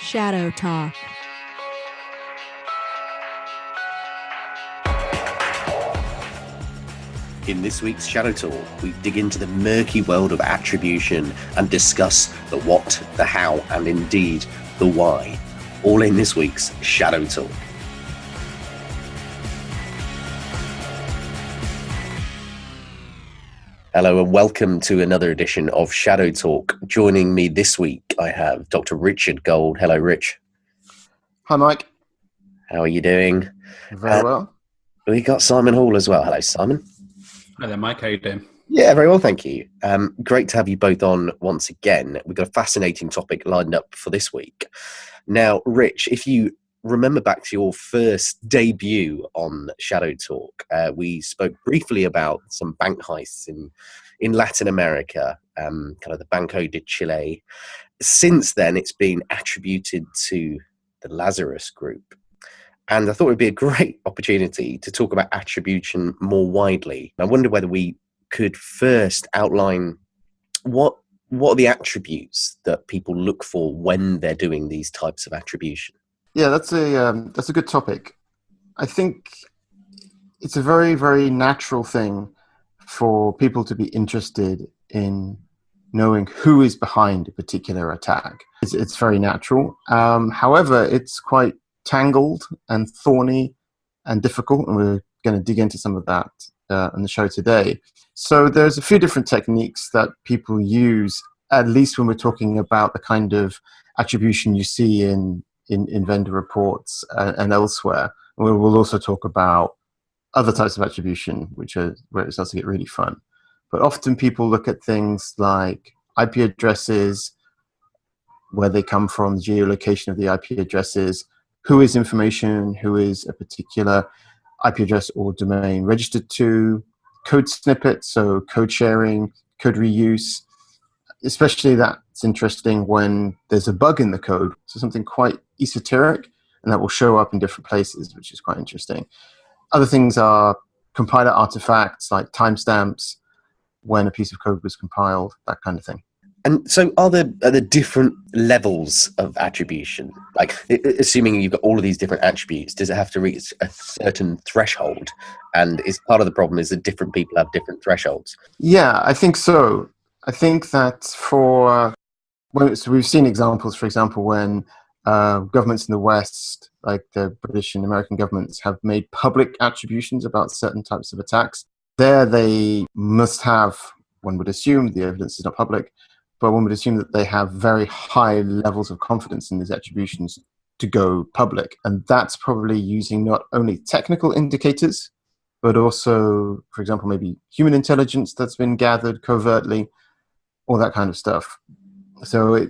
Shadow Talk. In this week's Shadow Talk, we dig into the murky world of attribution and discuss the what, the how, and indeed the why. All in this week's Shadow Talk. Hello and welcome to another edition of Shadow Talk. Joining me this week, I have Dr. Richard Gold. Hello, Rich. Hi, Mike. How are you doing? Very well. We got Simon Hall as well. Hello, Simon. Hi there, Mike. How you doing? Yeah, very well, thank you. Great to have you both on once again. We've got a fascinating topic lined up for this week. Now, Rich, if you remember back to your first debut on Shadow Talk, we spoke briefly about some bank heists in Latin America, kind of the Banco de Chile. Since then, it's been attributed to the Lazarus Group. And I thought it would be a great opportunity to talk about attribution more widely. I wonder whether we could first outline what are the attributes that people look for when they're doing these types of attribution. Yeah, that's a good topic. I think it's a very, very natural thing for people to be interested in knowing who is behind a particular attack. It's very natural. However, it's quite tangled and thorny and difficult, and we're going to dig into some of that on the show today. So there's a few different techniques that people use, at least when we're talking about the kind of attribution you see in vendor reports and elsewhere. We'll also talk about other types of attribution, where it starts to get really fun. But often people look at things like IP addresses, where they come from, geolocation of the IP addresses, who is information, who is a particular IP address or domain registered to, code snippets, so code sharing, code reuse. Especially that's interesting when there's a bug in the code, so something quite esoteric, and that will show up in different places, which is quite interesting. Other things are compiler artifacts like timestamps, when a piece of code was compiled, that kind of thing. And so are there different levels of attribution? Like, assuming you've got all of these different attributes, does it have to reach a certain threshold? And is part of the problem is that different people have different thresholds? Yeah, I think so. I think that so we've seen examples, for example, when governments in the West, like the British and American governments, have made public attributions about certain types of attacks. There they must have, one would assume, the evidence is not public, but one would assume that they have very high levels of confidence in these attributions to go public. And that's probably using not only technical indicators, but also, for example, maybe human intelligence that's been gathered covertly, all that kind of stuff. So,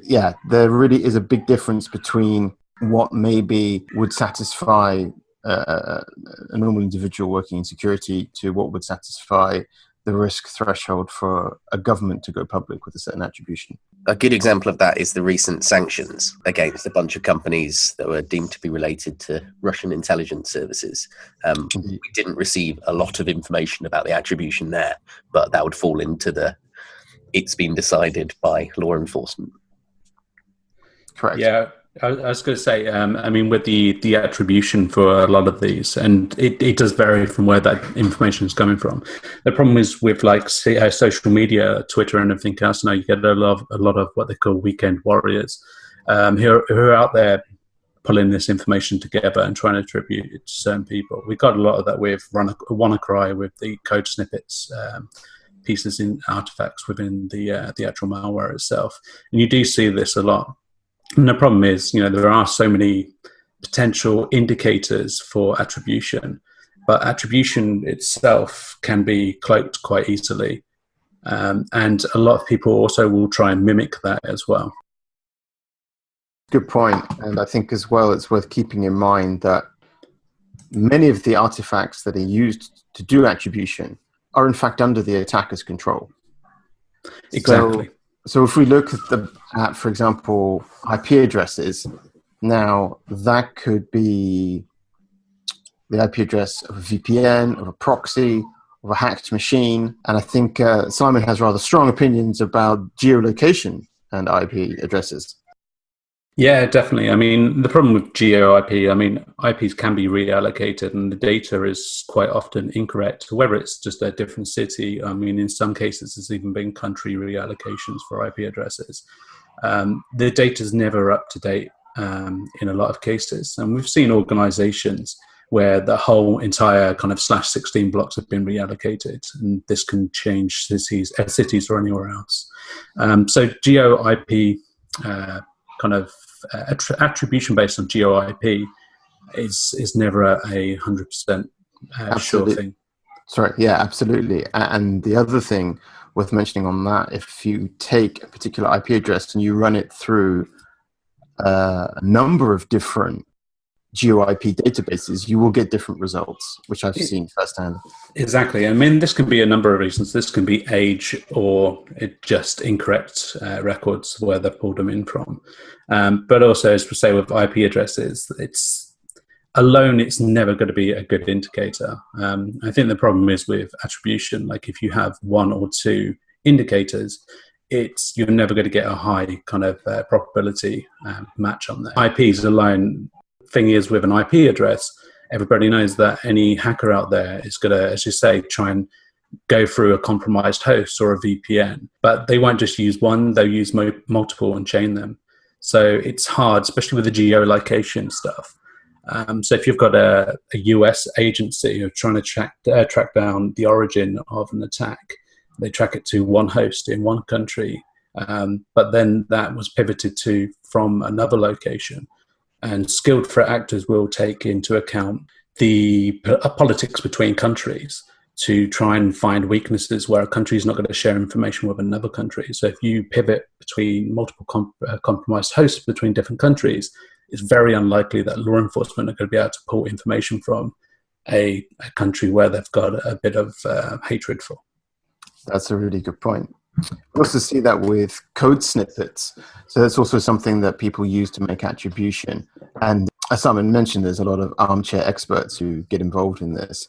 there really is a big difference between what maybe would satisfy a normal individual working in security to what would satisfy the risk threshold for a government to go public with a certain attribution. A good example of that is the recent sanctions against a bunch of companies that were deemed to be related to Russian intelligence services. We didn't receive a lot of information about the attribution there, but that would fall into it's been decided by law enforcement. Correct. Yeah, I was going to say, with the attribution for a lot of these, and it does vary from where that information is coming from. The problem is with social media, Twitter, and everything else. Now you get a lot of what they call weekend warriors, who are out there pulling this information together and trying to attribute it to certain people. We got a lot of that with WannaCry, with the code snippets. Pieces in artifacts within the actual malware itself, and you do see this a lot. And the problem is, there are so many potential indicators for attribution, but attribution itself can be cloaked quite easily, and a lot of people also will try and mimic that as well. Good point, and I think as well it's worth keeping in mind that many of the artifacts that are used to do attribution are in fact under the attacker's control. Exactly. So if we look at, for example, IP addresses, now that could be the IP address of a VPN, of a proxy, of a hacked machine. And I think Simon has rather strong opinions about geolocation and IP addresses. Yeah, definitely. I mean, the problem with geo IP, I mean, IPs can be reallocated and the data is quite often incorrect, whether it's just a different city. I mean, in some cases, there's even been country reallocations for IP addresses. The data is never up to date in a lot of cases. And we've seen organizations where the whole entire kind of /16 blocks have been reallocated, and this can change cities or anywhere else. So geo IP kind of attribution based on geo IP is never a 100% sure thing. Sorry, yeah, absolutely. And the other thing worth mentioning on that, if you take a particular IP address and you run it through a number of different geo IP databases, you will get different results, which I've seen firsthand. Exactly. I mean, this can be a number of reasons. This can be age or just incorrect records where they've pulled them in from. But also, as we say with IP addresses, it's never going to be a good indicator. I think the problem is with attribution, like if you have one or two indicators, you're never going to get a high kind of probability match on there. IPs alone, thing is with an IP address, everybody knows that any hacker out there is going to, as you say, try and go through a compromised host or a VPN. But they won't just use one, they'll use multiple and chain them. So it's hard, especially with the geolocation stuff. So if you've got a US agency who's trying to track down the origin of an attack, they track it to one host in one country, but then that was pivoted from another location. And skilled threat actors will take into account the politics between countries to try and find weaknesses where a country is not going to share information with another country. So if you pivot between multiple compromised hosts between different countries, it's very unlikely that law enforcement are going to be able to pull information from a country where they've got a bit of hatred for. That's a really good point. We also see that with code snippets. So that's also something that people use to make attribution. And as Simon mentioned, there's a lot of armchair experts who get involved in this.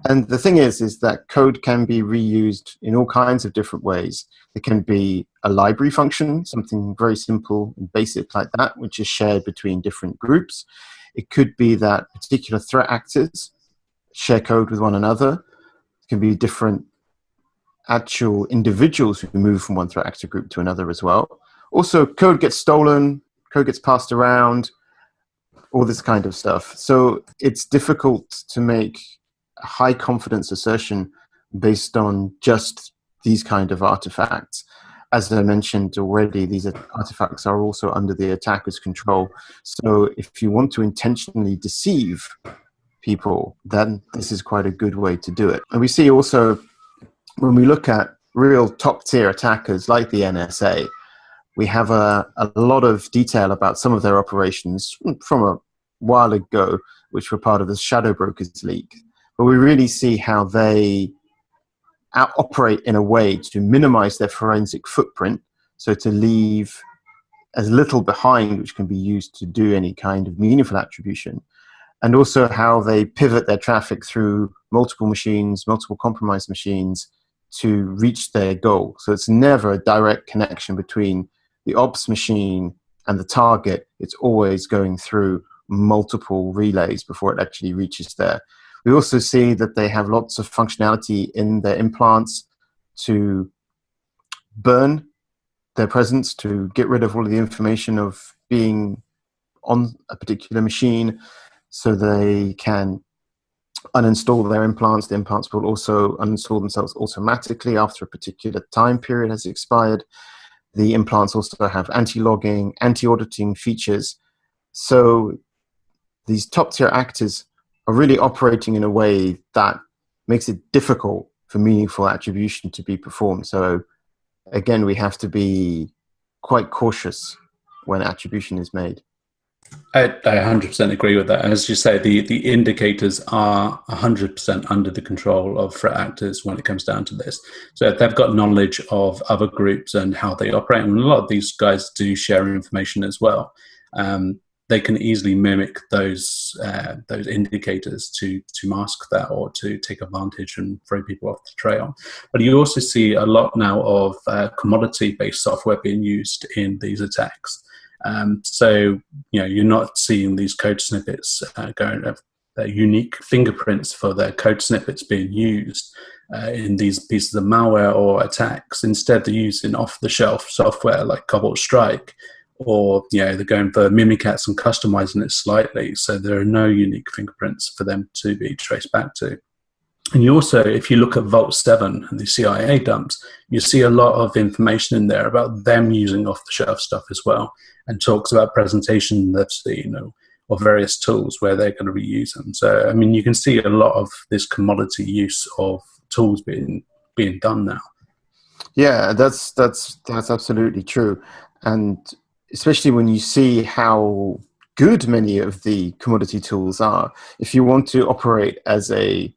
And the thing is that code can be reused in all kinds of different ways. It can be a library function, something very simple and basic like that, which is shared between different groups. It could be that particular threat actors share code with one another. It can be different actual individuals who move from one threat actor group to another as well. Also, code gets stolen, code gets passed around, all this kind of stuff. So it's difficult to make a high confidence assertion based on just these kind of artifacts. As I mentioned already, these artifacts are also under the attacker's control. So if you want to intentionally deceive people, then this is quite a good way to do it. And we see also, when we look at real top-tier attackers like the NSA, we have a lot of detail about some of their operations from a while ago, which were part of the Shadow Brokers leak. But we really see how they operate in a way to minimize their forensic footprint, so to leave as little behind which can be used to do any kind of meaningful attribution, and also how they pivot their traffic through multiple machines, multiple compromised machines, to reach their goal. So it's never a direct connection between the ops machine and the target. It's always going through multiple relays before it actually reaches there. We also see that they have lots of functionality in their implants to burn their presence, to get rid of all of the information of being on a particular machine, so they can uninstall their implants. The implants will also uninstall themselves automatically after a particular time period has expired. The implants also have anti-logging, anti-auditing features. So these top-tier actors are really operating in a way that makes it difficult for meaningful attribution to be performed. So again, we have to be quite cautious when attribution is made. I 100% agree with that. As you say, the indicators are 100% under the control of threat actors when it comes down to this. So they've got knowledge of other groups and how they operate. And a lot of these guys do share information as well. They can easily mimic those indicators to mask that or to take advantage and throw people off the trail. But you also see a lot now of commodity-based software being used in these attacks. So you're not seeing these code snippets going. Their unique fingerprints for their code snippets being used in these pieces of malware or attacks. Instead, they're using off-the-shelf software like Cobalt Strike, or they're going for Mimikatz and customizing it slightly, so there are no unique fingerprints for them to be traced back to. And you also, if you look at Vault 7 and the CIA dumps, you see a lot of information in there about them using off-the-shelf stuff as well, and talks about presentation they've seen or various tools where they're going to be using. So, I mean, you can see a lot of this commodity use of tools being done now. Yeah, that's absolutely true. And especially when you see how good many of the commodity tools are, if you want to operate as a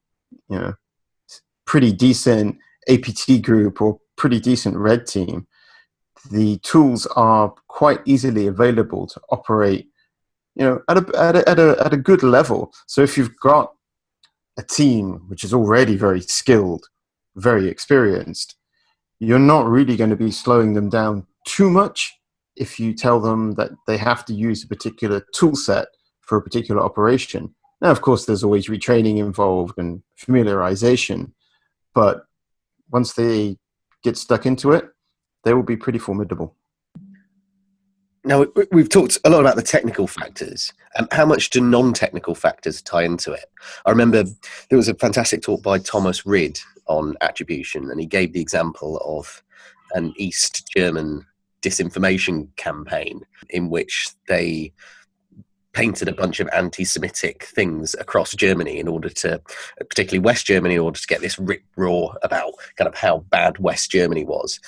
pretty decent APT group or pretty decent red team, the tools are quite easily available to operate at a good level. So if you've got a team which is already very skilled, very experienced, you're not really going to be slowing them down too much if you tell them that they have to use a particular tool set for a particular operation. Now, of course, there's always retraining involved and familiarization, but once they get stuck into it, they will be pretty formidable. Now, we've talked a lot about the technical factors. How much do non-technical factors tie into it? I remember there was a fantastic talk by Thomas Ridd on attribution, and he gave the example of an East German disinformation campaign in which they painted a bunch of anti-Semitic things across Germany in order to, particularly West Germany, in order to get this rip roar about kind of how bad West Germany was.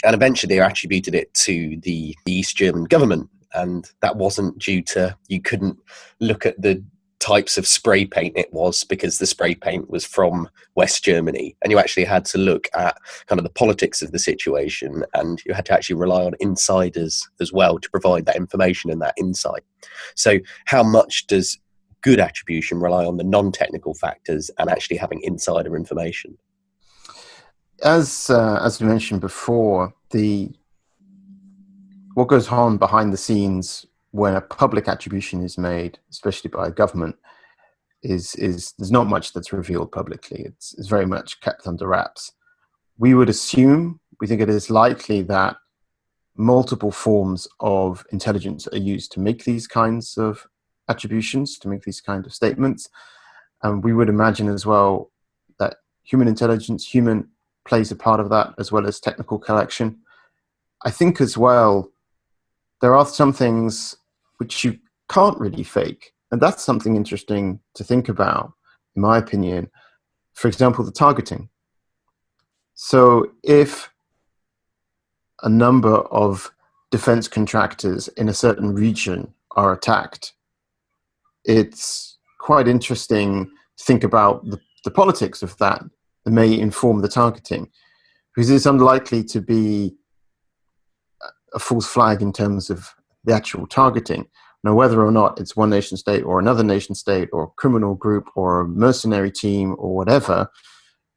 And eventually they attributed it to the East German government. And that wasn't due to, you couldn't look at the types of spray paint it was because the spray paint was from West Germany, and you actually had to look at kind of the politics of the situation, and you had to actually rely on insiders as well to provide that information and that insight. So how much does good attribution rely on the non-technical factors and actually having insider information? As we mentioned before, what goes on behind the scenes when a public attribution is made, especially by a government, is there's not much that's revealed publicly. It's very much kept under wraps. We think it is likely that multiple forms of intelligence are used to make these kinds of attributions, to make these kinds of statements. And we would imagine as well that human intelligence, human plays a part of that, as well as technical collection. I think as well, there are some things which you can't really fake. And that's something interesting to think about, in my opinion. For example, the targeting. So if a number of defense contractors in a certain region are attacked, it's quite interesting to think about the politics of that may inform the targeting, because it's unlikely to be a false flag in terms of the actual targeting. Now, whether or not it's one nation state or another nation state or a criminal group or a mercenary team or whatever,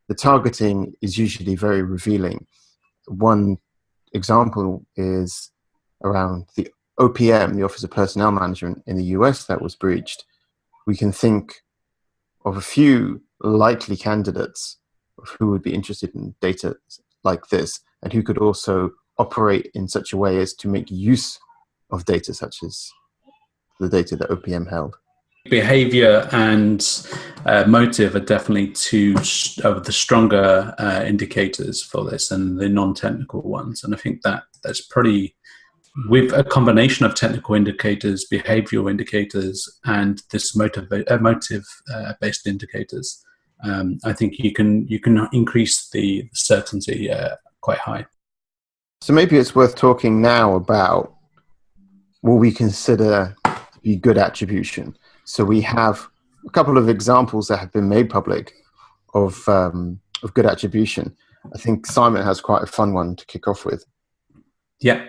the targeting is usually very revealing. One example is around the OPM, the Office of Personnel Management in the US, that was breached. We can think of a few likely candidates of who would be interested in data like this and who could also operate in such a way as to make use of data such as the data that OPM held. Behavior and motive are definitely two of the stronger indicators for this and the non-technical ones. And I think that's pretty, with a combination of technical indicators, behavioral indicators, and this motive-based indicators, I think you can increase the certainty quite high. So maybe it's worth talking now about what we consider to be good attribution. So we have a couple of examples that have been made public of good attribution. I think Simon has quite a fun one to kick off with. Yeah.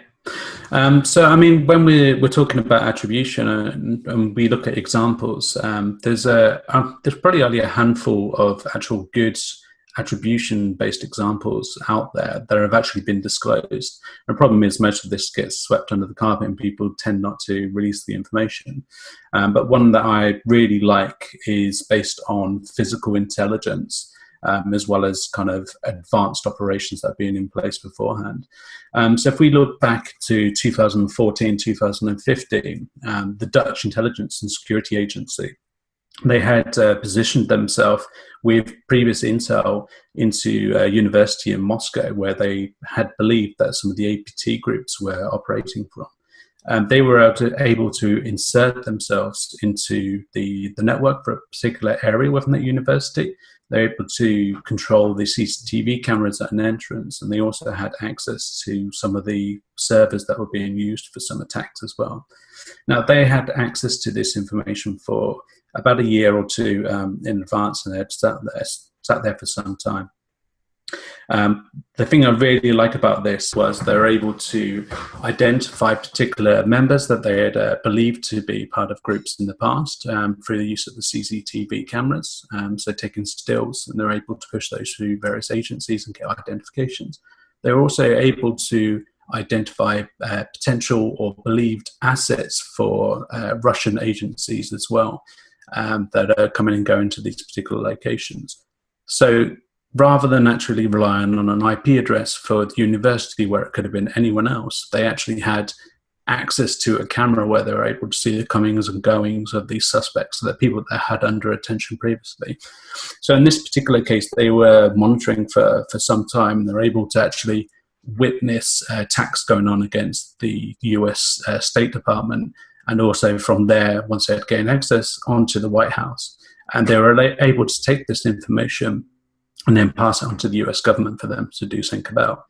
So, I mean, when we're talking about attribution and we look at examples, there's probably only a handful of actual good attribution-based examples out there that have actually been disclosed. The problem is most of this gets swept under the carpet and people tend not to release the information. But one that I really like is based on physical intelligence, as well as kind of advanced operations that have been in place beforehand. So if we look back to 2014, 2015, the Dutch Intelligence and Security Agency, they had positioned themselves with previous intel into a university in Moscow where they had believed that some of the APT groups were operating from. They were able to insert themselves into the network for a particular area within that university. They were able to control the CCTV cameras at an entrance, and they also had access to some of the servers that were being used for some attacks as well. Now, they had access to this information for about a year or two in advance, and they had sat there for some time. The thing I really like about this was they were able to identify particular members that they had believed to be part of groups in the past through the use of the CCTV cameras. So taking stills, and they're able to push those through various agencies and get identifications. They were also able to identify potential or believed assets for Russian agencies as well that are coming and going to these particular locations. So rather than actually relying on an IP address for the university where it could have been anyone else, they actually had access to a camera where they were able to see the comings and goings of these suspects, so that people that had under attention previously. So in this particular case, they were monitoring for some time, and they're able to actually witness attacks going on against the US State Department, and also from there, once they had gained access, onto the White House. And they were able to take this information and then pass it on to the US government for them to do something about.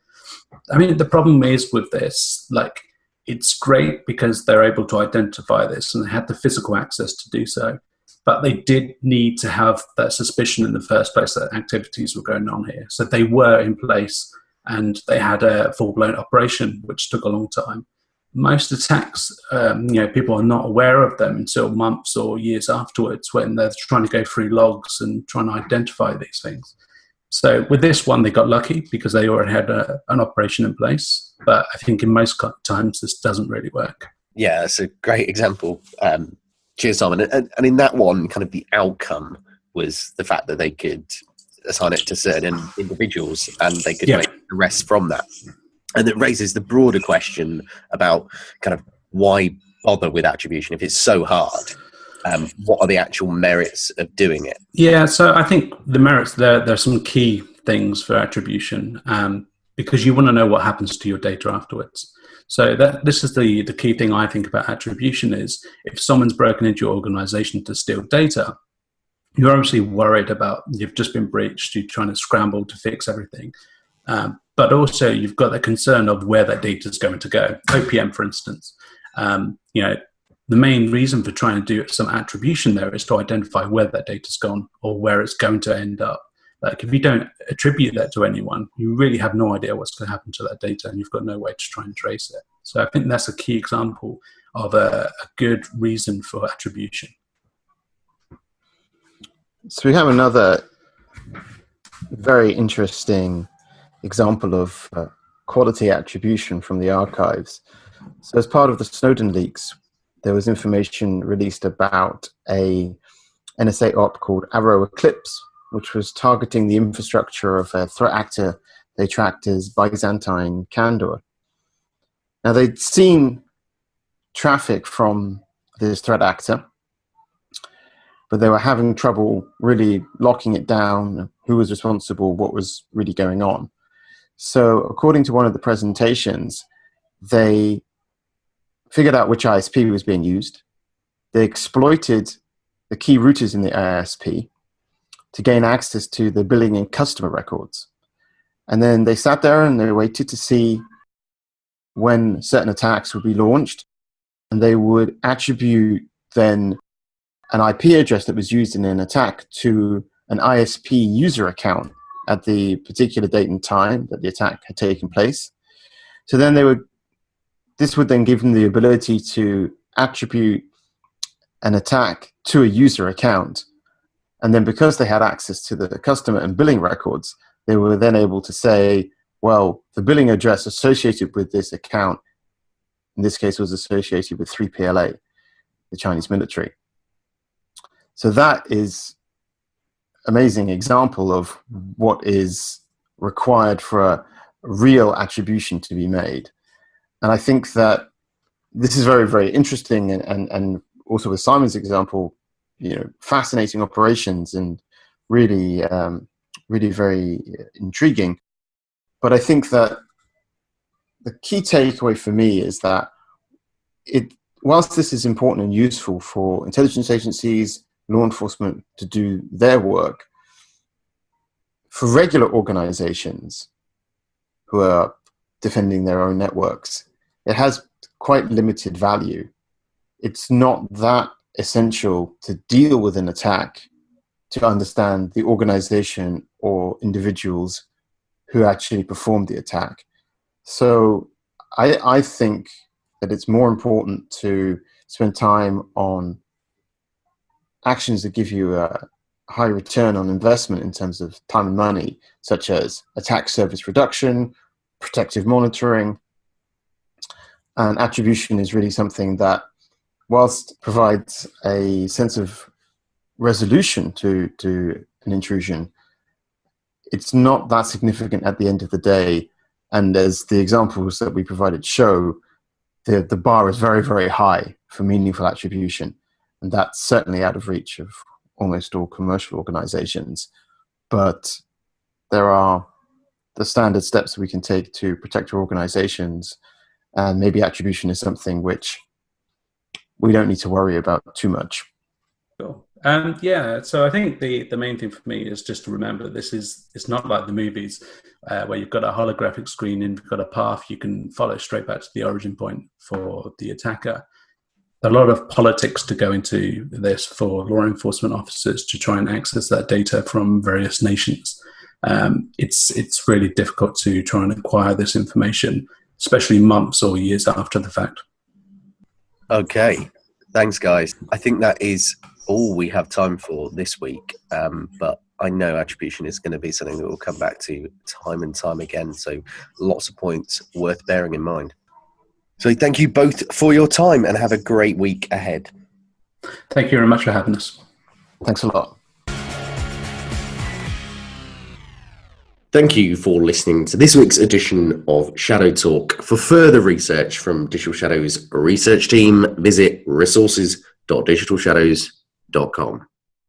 I mean, the problem is with this, like, it's great because they're able to identify this and they had the physical access to do so, but they did need to have that suspicion in the first place that activities were going on here. So they were in place and they had a full-blown operation, which took a long time. Most attacks, people are not aware of them until months or years afterwards when they're trying to go through logs and trying to identify these things. So with this one, they got lucky because they already had an operation in place. But I think in most times, this doesn't really work. Yeah, it's a great example. Cheers, Simon. And in that one, kind of the outcome was the fact that they could assign it to certain individuals and they could make arrests from that. And it raises the broader question about kind of why bother with attribution if it's so hard. What are the actual merits of doing it? Yeah, so I think the merits, there are some key things for attribution because you want to know what happens to your data afterwards. So this is the key thing I think about attribution is if someone's broken into your organization to steal data, you're obviously worried about you've just been breached, you're trying to scramble to fix everything. But also you've got the concern of where that data is going to go. OPM, for instance, the main reason for trying to do some attribution there is to identify where that data's gone or where it's going to end up. Like if you don't attribute that to anyone, you really have no idea what's going to happen to that data and you've got no way to try and trace it. So I think that's a key example of a good reason for attribution. So we have another very interesting example of quality attribution from the archives. So as part of the Snowden leaks, there was information released about a NSA op called Arrow Eclipse, which was targeting the infrastructure of a threat actor they tracked as Byzantine Candor. Now, they'd seen traffic from this threat actor, but they were having trouble really locking it down, who was responsible, what was really going on. So according to one of the presentations, they figured out which ISP was being used. They exploited the key routers in the ISP to gain access to the billing and customer records. And then they sat there and they waited to see when certain attacks would be launched. And they would attribute then an IP address that was used in an attack to an ISP user account at the particular date and time that the attack had taken place. So then this would then give them the ability to attribute an attack to a user account And then because they had access to the customer and billing records, they were then able to say, well, the billing address associated with this account, in this case, was associated with 3PLA, the Chinese military. So that is an amazing example of what is required for a real attribution to be made. And I think that this is very, very interesting, and also with Simon's example, fascinating operations and really, really very intriguing. But I think that the key takeaway for me is that whilst this is important and useful for intelligence agencies, law enforcement to do their work, for regular organizations who are defending their own networks, it has quite limited value. It's not that essential to deal with an attack to understand the organization or individuals who actually performed the attack. So I think that it's more important to spend time on actions that give you a high return on investment in terms of time and money, such as attack surface reduction, protective monitoring. And attribution is really something that, whilst provides a sense of resolution to an intrusion, it's not that significant at the end of the day. And as the examples that we provided show, the bar is very, very high for meaningful attribution. And that's certainly out of reach of almost all commercial organizations. But there are the standard steps we can take to protect our organizations. And maybe attribution is something which we don't need to worry about too much. Cool. So I think the main thing for me is just to remember it's not like the movies where you've got a holographic screen and you've got a path you can follow straight back to the origin point for the attacker. A lot of politics to go into this for law enforcement officers to try and access that data from various nations. It's really difficult to try and acquire this information, especially months or years after the fact. Okay, thanks guys. I think that is all we have time for this week, but I know attribution is going to be something that we'll come back to time and time again, so lots of points worth bearing in mind. So thank you both for your time and have a great week ahead. Thank you very much for having us. Thanks a lot. Thank you for listening to this week's edition of Shadow Talk. For further research from Digital Shadows research team, visit resources.digitalshadows.com.